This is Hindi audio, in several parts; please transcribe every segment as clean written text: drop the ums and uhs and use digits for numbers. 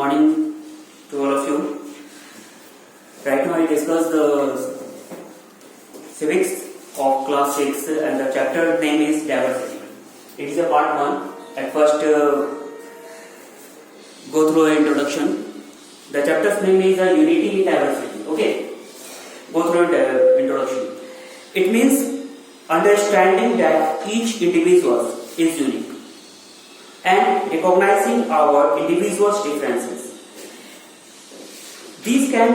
morning to all of you. Right now I discuss the Civics of class 6 and the chapter name is Diversity. It is a part 1. At first go through an introduction. The chapter's name is Unity in Diversity. Okay, go through an introduction. It means understanding that each individual is unique and recognizing our individual's differences. These can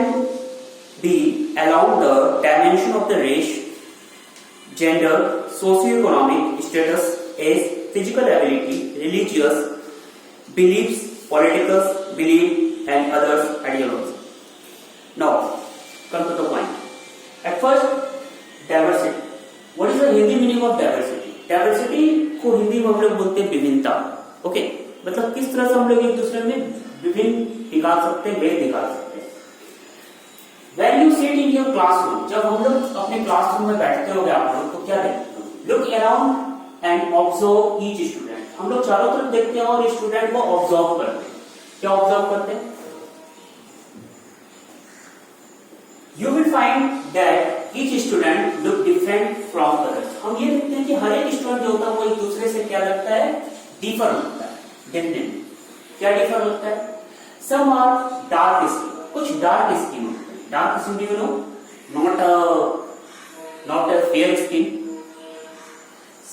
be along the dimension of the race, gender, socio-economic status, age, physical ability, religious beliefs, political belief, and others ideology. Now, come to the point. At first, diversity. What is the Hindi meaning of diversity? Diversity को हिंदी में हम लोग बोलते हैं विभिन्नता. ओके, मतलब किस तरह से हम लोग एक दूसरे में विभिन्न निकाल सकते हैं, भेद निकाल सकते हैं. When you sit in your classroom, जब हम लोग अपने क्लासरूम में बैठते होंगे आप लोग तो क्या देखते हो? Look around and observe each student. हम लोग चारों तरफ देखते हैं और स्टूडेंट को ऑब्जर्व करते हैं. क्या ऑब्जर्व करते हैं? You will find that each student look different from others. हम ये देखते हैं कि हर एक स्टूडेंट जो होता है वो एक दूसरे से क्या लगता है? डिफर होता है. डिफरेंट. क्या डिफर होता है? Some are dark skin. कुछ डार्क स्किन होते हैं. Dark skin do you know? Not a fair skin.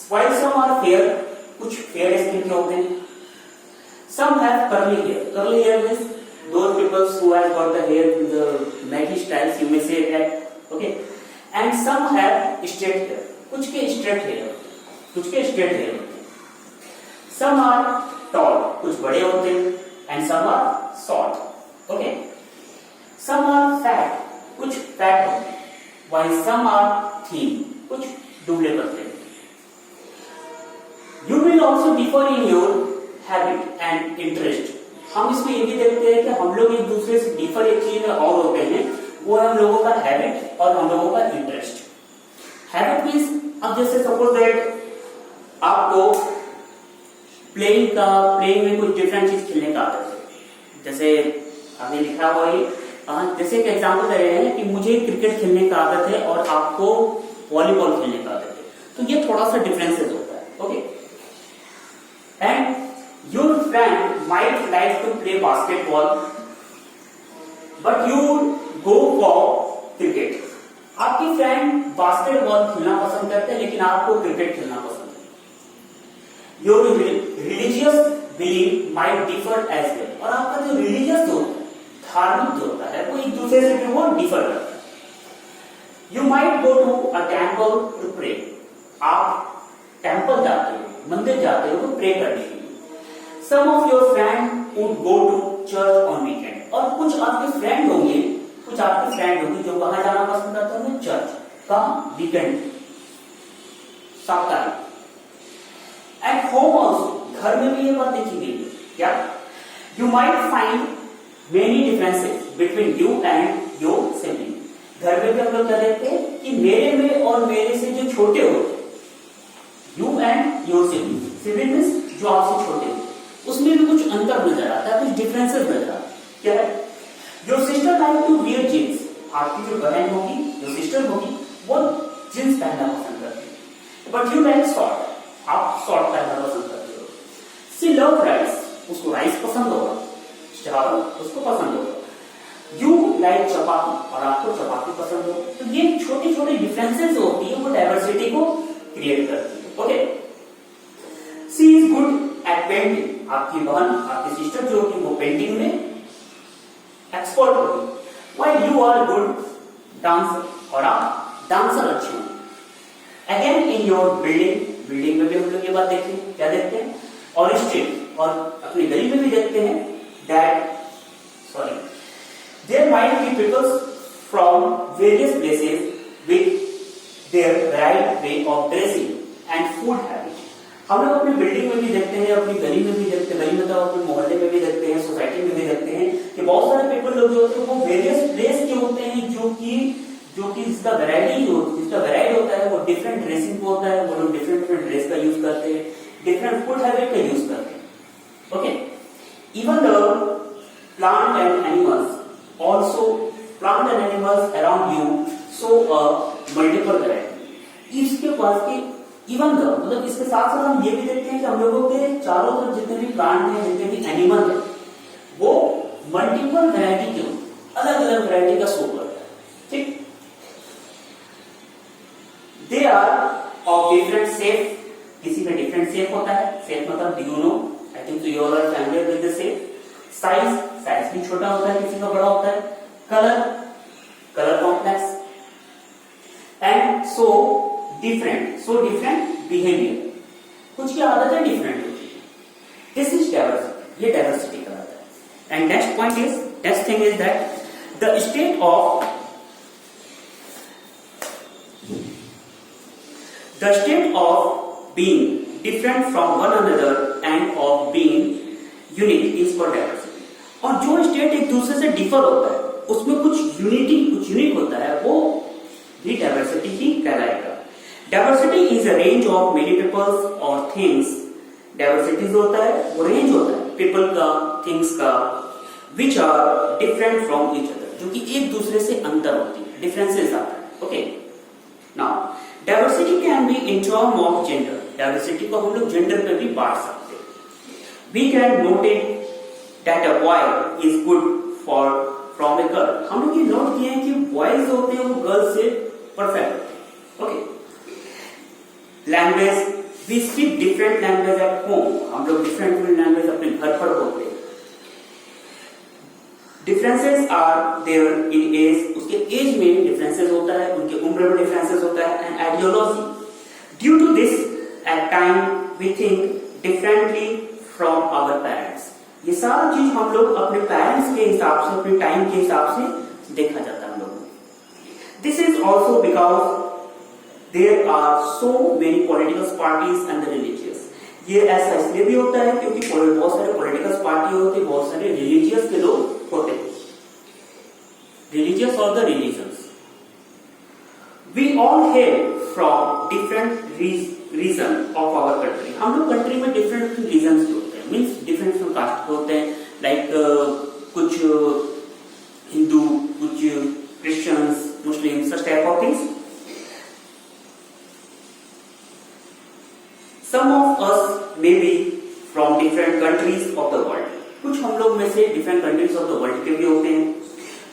While some are fair, कुछ fair skin के होते हैं. Some have curly hair. Curly hair means those people who have got the hair in the Maggie styles, you may say that. Okay. And some have straight hair. कुछ के straight hair, कुछ के straight hair होते हैं. Some are tall, कुछ बड़े होते हैं, and some are short. Okay. Some are fat, कुछ fat होते हैं, while some are thin, कुछ दुबले पतले. You will also differ in your habit and interest. हम इसमें ये भी देखते हैं कि हम लोग एक दूसरे से डिफर एक चीज में और होते हैं, वो है हम लोगों का हैबिट और हम लोगों का इंटरेस्ट. हैबिट मीन्स अब जैसे सपोज दैट आपको प्लेइंग में कुछ डिफरेंट चीज खेलने का आदत है. जैसे आपने लिखा हुआ है, जैसे एक एग्जांपल दे रहे हैं कि मुझे क्रिकेट खेलने का आदत है और आपको वॉलीबॉल खेलने का आदत है, तो ये थोड़ा सा डिफरेंसेस होता है. Okay. And your friend might like to play basketball but you go for cricket. आपकी फ्रेंड बास्केटबॉल खेलना पसंद करते हैं लेकिन आपको क्रिकेट खेलना पसंद है. Your religious belief might differ as well. और आपका जो रिलीजियस जो धार्मिक जो होता है वो एक दूसरे से भी वो डिफर करता है. You might go to a temple to pray. आप टेम्पल जाते हो, मंदिर जाते हो तो प्रे करने के लिए. Some of your friends would go to church on weekend. और कुछ आपके फ्रेंड होंगे, जो कहाँ जाना पसंद करते होंगे? चर्च. कहाँ? वीकेंड, साप्ताहिक. At home also, घर में भी ये बात देखी गई है. क्या? You might find many differences between you and your sibling. घर में भी हम लोग क्या देखते हैं कि मेरे में और मेरे से जो छोटे होते हैं, you and your sibling. Sibling means जो आपसे छोटे होते हैं, उसमें भी कुछ अंतर नजर आता है, कुछ डिफरेंसेस नजर आते हैं. क्या है? Your sister like to wear jeans. आपकी जो बहन होगी, जो सिस्टर होगी, वो जींस पहनना पसंद करती है. But you like short. आप शॉर्ट पहनना पसंद करते हो. सी लव राइस. उसको राइस पसंद होगा, चावल उसको पसंद होगा. यू लाइक चपाती और आपको चपाती पसंद होगा. तो ये छोटी छोटी डिफरेंसेस होती है वो डाइवर्सिटी को क्रिएट करती है. Okay. She is good at painting. आपकी बहन, आपकी सिस्टर जो कि वो पेंटिंग में एक्सपर्ट होगी. While you are good dancer. और आप डांसर अच्छे हो. अगेन इन योर बिल्डिंग में भी हम लोग ये बात देखते हैं. क्या देखते हैं? और स्ट्रीट और अपनी गली में भी देखते हैं that there might be peoples from various places with their right way of dressing and food habit. हम लोग अपनी बिल्डिंग में भी देखते हैं, अपनी गली में भी देखते हैं, गली में तो अपने मोहल्ले में भी देखते हैं, सोसाइटी में भी देखते हैं कि बहुत सारे पीपल लोग जो होते हैं वो वेरियस प्लेस के होते हैं जो कि इसका वैरायटी होता है वो डिफरेंट ड्रेसिंग को होता है. वो लोग डिफरेंट ड्रेस का यूज करते हैं, डिफरेंट फूड हैबिट का यूज करते हैं. Okay. Even the multiple variety. इसके पास के इवन द मतलब इसके साथ साथ हम ये भी देखते हैं कि हम लोगों के चारों तरफ जितने भी प्लांट हैं, जितने भी एनिमल हैं, वो मल्टीपल वैरायटी के अलग अलग वैरायटी का शो करता है। ठीक, they are of different shape, किसी का डिफरेंट शेप होता है। शेप मतलब do you know, I think you are familiar with the shape. Size, size भी छोटा होता है, किसी का बड़ा होता है। Colour, colour complex, and so different behaviour, कुछ की आदतें डिफरेंट होती है। दिस इज डाइवर्सिटी, ये डाइवर्सिटी कहलाता है। And next point is, next thing is that the state of being different from one another end of being unique is for diversity. और जो स्टेट एक दूसरे से डिफर होता है, उसमें कुछ यूनिक होता है, वो भी डाइवर्सिटी ही कहलाएगा। Diversity is a range of many peoples और थिंग्स। डाइवर्सिटी जो होता है वो रेंज होता है पीपल का, थिंग्स का, which are different from each other, जो कि एक दूसरे से अंतर होती है, डिफरेंसेस आता है। Okay, now diversity can be in term of gender. Diversity को हम लोग जेंडर पे भी बांट सकते हैं। We can note it that a boy is good for from a girl. हम लोग ये नोट किए हैं कि बॉयज होते हैं वो गर्ल्स से परफेक्ट होते हैं। Okay, language, we speak different language at home. हम लोग डिफरेंट लैंग्वेज अपने घर पर बोलते हैं। Differences are there in age, उसके एज में डिफरेंसेस होता है, उनके उम्र में डिफरेंसेस होता है। And ideology, due to this at time we think differently from our parents. ये सारा चीज हम लोग अपने पेरेंट्स के हिसाब से, अपने टाइम के हिसाब से देखा जाता है हम लोगों को। This is also because there are so many political parties and religious. ये ऐसा इसलिए भी होता है क्योंकि बहुत सारे पॉलिटिकल पार्टी होते हैं, बहुत सारे रिलीजियस के लोग होते हैं, रिलीजियस और the religions. We all hail from different region of our country. हम लोग कंट्री में डिफरेंट रीजन्स होते हैं, मीन्स डिफरेंट कास्ट होते हैं, लाइक कुछ हिंदू, कुछ Christians, Muslim, such type of things. Some of us may be from different countries of the world. कुछ हम लोग में से different countries of the world के भी होते हैं।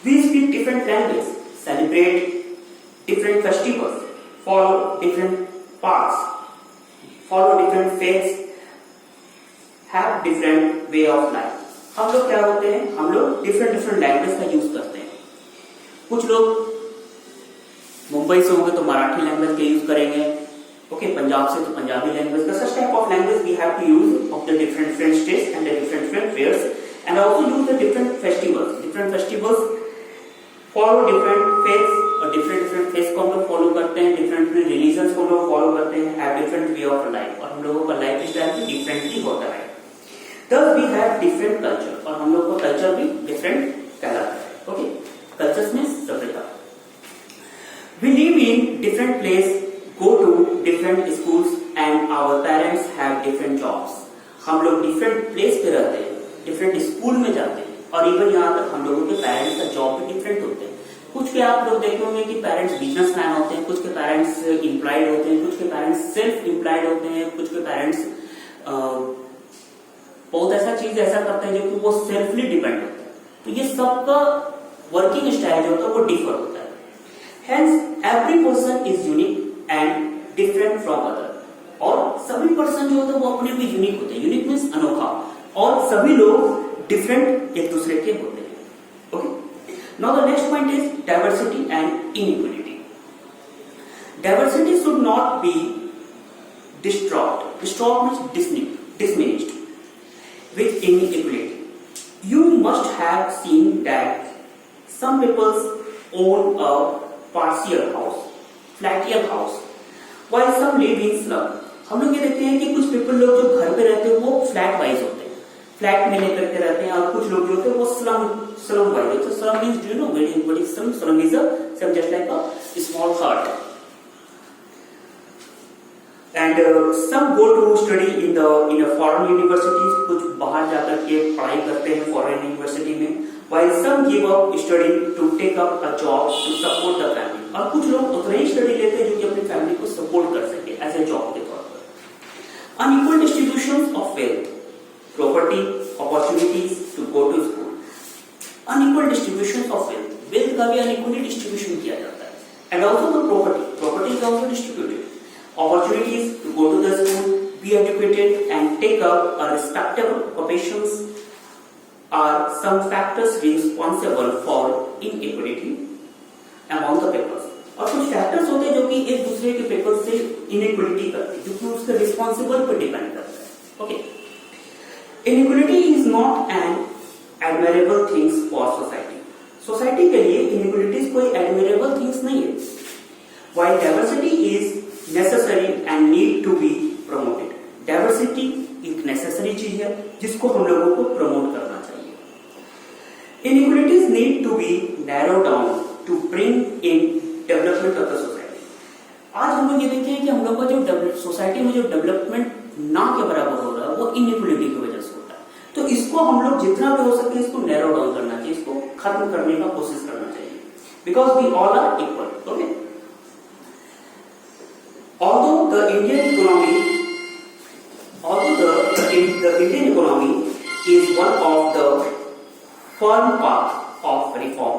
We speak different languages, celebrate different festivals, follow different paths, follow different faiths, have different way of life. हम लोग क्या होते हैं, हम लोग different language का यूज करते हैं। कुछ लोग मुंबई से होंगे तो मराठी लैंग्वेज का यूज करेंगे, ओके, पंजाब से तो पंजाबी लैंग्वेज का। Such type of language we have to use of the different states and the different fairs, and also use the different festivals, follow different faiths, और डिफरेंट फेथ्स को हम लोग फॉलो करते हैं, डिफरेंट रिलीजन्स को हम लोग फॉलो करते हैं, have different way of life, और हम लोगों का लाइफ स्टाइल भी डिफरेंटली होता है। Thus we have different culture, और हम लोग का कल्चर भी डिफरेंट कहलाता है। ओके, कल्चर्स में सभ्यता। We live in different place, go to different schools, and our parents have different jobs. हम लोग डिफरेंट प्लेस पे रहते हैं, डिफरेंट स्कूल में जाते हैं, और इवन यहाँ तक हम लोगों के पेरेंट्स का जॉब भी डिफरेंट होते हैं। कुछ के आप लोग देखे होंगे कि पेरेंट्स बिजनेसमैन होते हैं, कुछ के पेरेंट्स एम्प्लॉयड होते हैं, कुछ के पेरेंट्स सेल्फ एम्प्लॉयड होते हैं, कुछ के पेरेंट्स बहुत ऐसा चीज ऐसा करते हैं जो कि वो सेल्फली डिपेंड होता है। तो ये सबका वर्किंग स्टाइल जो होता है वो डिफर होता है। Hence every person is unique and different from other. और सभी पर्सन जो होते हैं वो अपने भी यूनिक होते हैं। यूनिक मीन्स अनोखा, और सभी लोग डिफरेंट एक दूसरे के होते हैं। Okay, now the next point is diversity and inequality. Diversity should not be destroyed, destroyed means dismissed with inequality. You must have seen that some people own a partial house, flattier house, while some live in slum. हम लोग ये देखते हैं कि कुछ पीपल लोग जो घर पे रहते हैं वो फ्लैट वाइज होते हैं, फ्लैट में लेकर के रहते हैं, और कुछ लोग जो होते हैं वो स्लम वाइज होते हैं। Slum means do you know what is slum? Slum is a just like a small hut. And some go to study in a foreign universities, कुछ बाहर जाकर के पढ़ाई करते हैं फॉरेन यूनिवर्सिटी में, while some give up studying to take up a job to support the family. और कुछ लोग उतना ही स्टडी लेते हैं जो कि अपनी फैमिली को सपोर्ट कर सके एज ए जॉब के तौर पर। Unequal distribution of wealth, property, opportunities to go to school. Unequal distribution of wealth, wealth का भी अनइक्वली डिस्ट्रीब्यूशन किया जाता है, and also the property is also distributed. Opportunities to go to the school, be educated and take up a respectable occupations are some factors responsible for inequality among the peoples। और कुछ फैक्टर्स होते हैं जो कि एक दूसरे के पेपर से इनइक्वलिटी करते हैं, जो कि उसके रिस्पॉन्सिबल पर डिपेंड करता है। Okay, inequality is not an admirable things for society. Society के लिए इनइक्वलिटीज कोई एडमायरेबल थिंग्स नहीं है। While diversity is necessary and need to be promoted. Diversity एक नेसेसरी चीज है जिसको हम लोगों को प्रमोट करना चाहिए। Inequalities need to be narrow down to bring in development of the society. आज हम लोग ये देखें कि हम लोग का जो सोसाइटी में जो डेवलपमेंट ना के बराबर हो रहा है वो इनइक्वलिटी की वजह से होता है। तो इसको हम लोग जितना भी हो सके इसको नैरो डाउन करना चाहिए, इसको खत्म करने का कोशिश करना चाहिए, because we all are equal. Okay, although the Indian economy is one of the firm path of reform।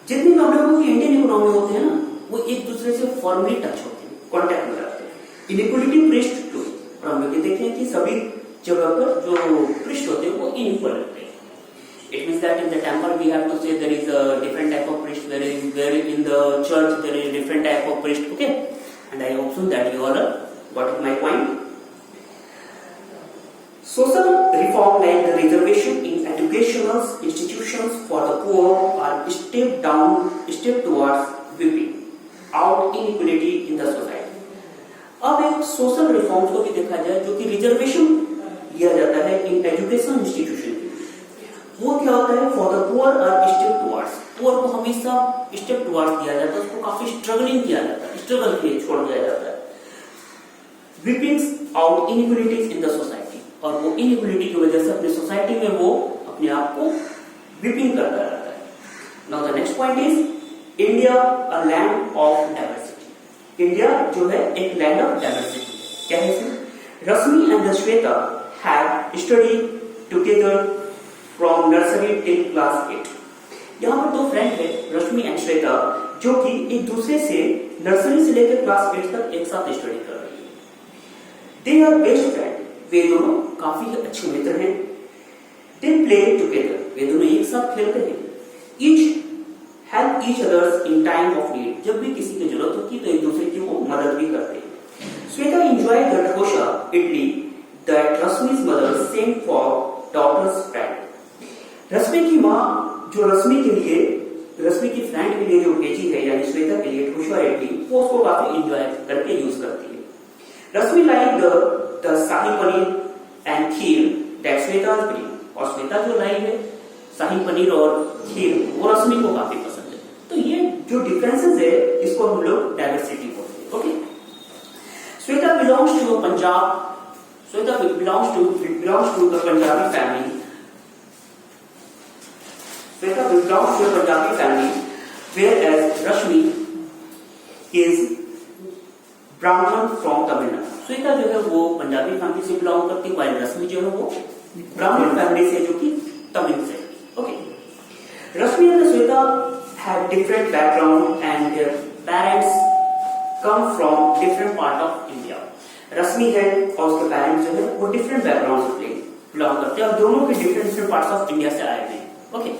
जितने भी हम लोगों की इंडियन इकोनॉमी होते हैं ना वो एक दूसरे से फॉर्मली टच होते हैं, कॉन्टेक्ट में रहते हैं। इनइक्वलिटी पृष्ठ टू, और हम लोग देखें कि सभी जगह पर जो पृष्ठ होते हैं वो इनइक्वल रहते हैं। It means that in the temple we have to say there is a different type of priest, there in the church there is a different type of priest। Okay, and I hope so that you all got my point। Social reform like the reservation in educational institutions for the poor are step towards sweeping out inequality in the society। अब एक सोशल रिफॉर्म्स को भी देखा जाए जो कि रिजर्वेशन दिया जाता है इन एजुकेशन इंस्टीट्यूशन के। वो क्या होता है, for the poor are step towards. Poor को हमेशा स्टेप टुवर्ड्स दिया जाता है, उसको काफी स्ट्रगलिंग किया जाता है, स्ट्रगल के लिए छोड़ दिया जाता है। Weepings out inequalities in the society, और वो इनइक्वलिटी की वजह से अपनी सोसाइटी में वो अपने आप को वीपिंग करता रहता है। Now the next point is India a land of diversity. India जो है एक लैंड ऑफ डाइवर्सिटी। क्या है इसमें? Rashmi and Shweta have studied together from nursery till class 8। यहाँ पर दो फ्रेंड है रश्मि एंड श्वेता जो कि एक दूसरे से नर्सरी से लेकर क्लास 8 तक एक साथ स्टडी कर रही है। दे आर बेस्ट फ्रेंड, वे दोनों काफी अच्छे मित्र हैं। दे प्ले टुगेदर, वे दोनों एक साथ खेलते हैं। Each help each others in time of need, जब भी किसी की जरूरत होती है तो एक दूसरे की वो मदद भी करते हैं। Shweta enjoy the dosa idli that Rashmi's mother sent for daughter's friend। Rashmi की माँ जो रश्मि की फ्रेंड के लिए जो भेजी है यानी श्वेता के लिए डोसा इडली, वो उसको काफी एंजॉय करके यूज करती है। Rashmi like the shahi paneer and kheer that Shweta bring, और श्वेता जो लाई है शाही पनीर और खीर वो रश्मि को काफी पसंद है। तो ये जो डिफरेंसेस है इसको हम लोग डाइवर्सिटी बोलते हैं। Okay, Shweta belongs to Punjab, Shweta belongs to the Punjabi family. Shweta belongs to a Punjabi family, whereas Rashmi is Brahman from Tamil Nadu। Shweta जो है वो पंजाबी फैमिली से बिलोंग करती है, while रश्मि जो है वो ब्राह्मण फैमिली से जो कि तमिल से। Okay, Rashmi and Shweta have different background and their parents come from different part of India। रश्मि है और उसके पेरेंट्स जो है वो डिफरेंट बैकग्राउंड से बिलोंग करते हैं और दोनों के डिफरेंट पार्ट्स ऑफ इंडिया से आए हैं। Okay,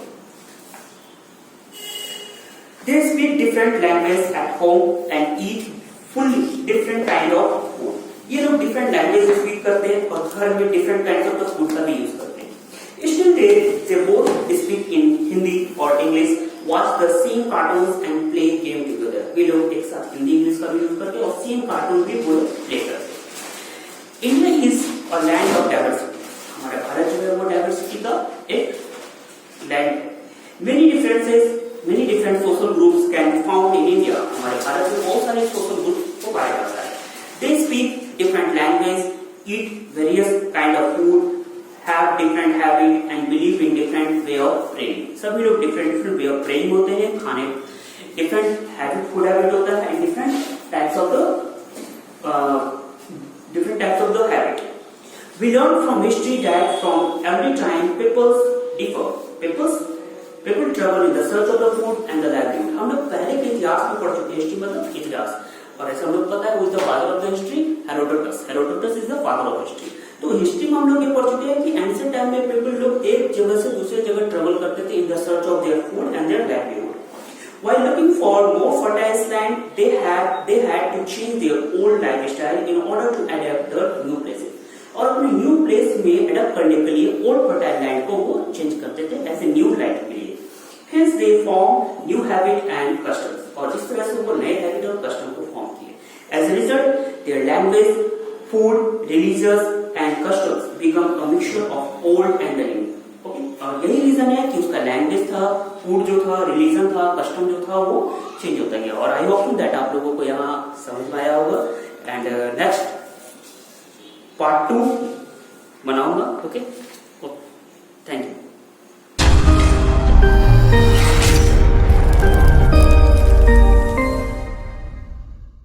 they speak different language at home and eat fully different kind of food। ये लोग डिफरेंट लैंग्वेज स्पीक करते हैं और घर में डिफरेंट काइंड ऑफ फूड का भी यूज करते हैं। Still they both speak in Hindi और English, watch the same cartoons and play game together। वे लोग एक साथ हिंदी इंग्लिश का भी यूज करते हैं और सेम कार्टून भी वो प्ले करते हैं। India is a land of diversity, हमारा भारत जो है वो डाइवर्सिटी का एक लैंड है। Many different social groups can be found in India। हमारे भारत में बहुत सारे सोशल ग्रुप को पाया जाता है। They speak different language, eat various kind of food, have different habit and believe in different way of praying। सभी लोग different way of praying होते हैं, खाने डिफरेंट हैबिट, फूड हैबिट होता है and different types of the habit. We learn from history that from every time people differ. People travel in the search of the food and the livelihood. हम लोग पहले के इतिहास में पढ़ चुके हैं. हिस्ट्री मतलब इतिहास, और ऐसे हम लोग पता है वो is the father of the history, Herodotus is the father of history. तो हिस्ट्री में हम लोग ये पढ़ चुके हैं कि एंशिएंट टाइम में पीपल लोग एक जगह से दूसरे जगह ट्रेवल करते थे in the search of their food and their livelihood. While looking for more fertile land, they had to change their old lifestyle in order to adapt the new places. और अपने न्यू प्लेस में अडॉप्ट करने के लिए ओल्ड फर्टाइल लैंड को वो चेंज करते थे एज ए न्यू लाइफ के लिए. Hence they form new habit and customs. और इस तरह से वो नए हैबिट और कस्टम को फॉर्म किए. As a result, their language, food, religions and customs become a mixture of old and the new. Okay? और यही रीजन है कि उसका लैंग्वेज था, फूड जो था, रिलीजन था, कस्टम जो था वो चेंज होता गया. और आई होप दैट आप लोगों को यहाँ समझ में आया होगा. एंड नेक्स्ट पार्ट 2 बनाऊंगा. ओके.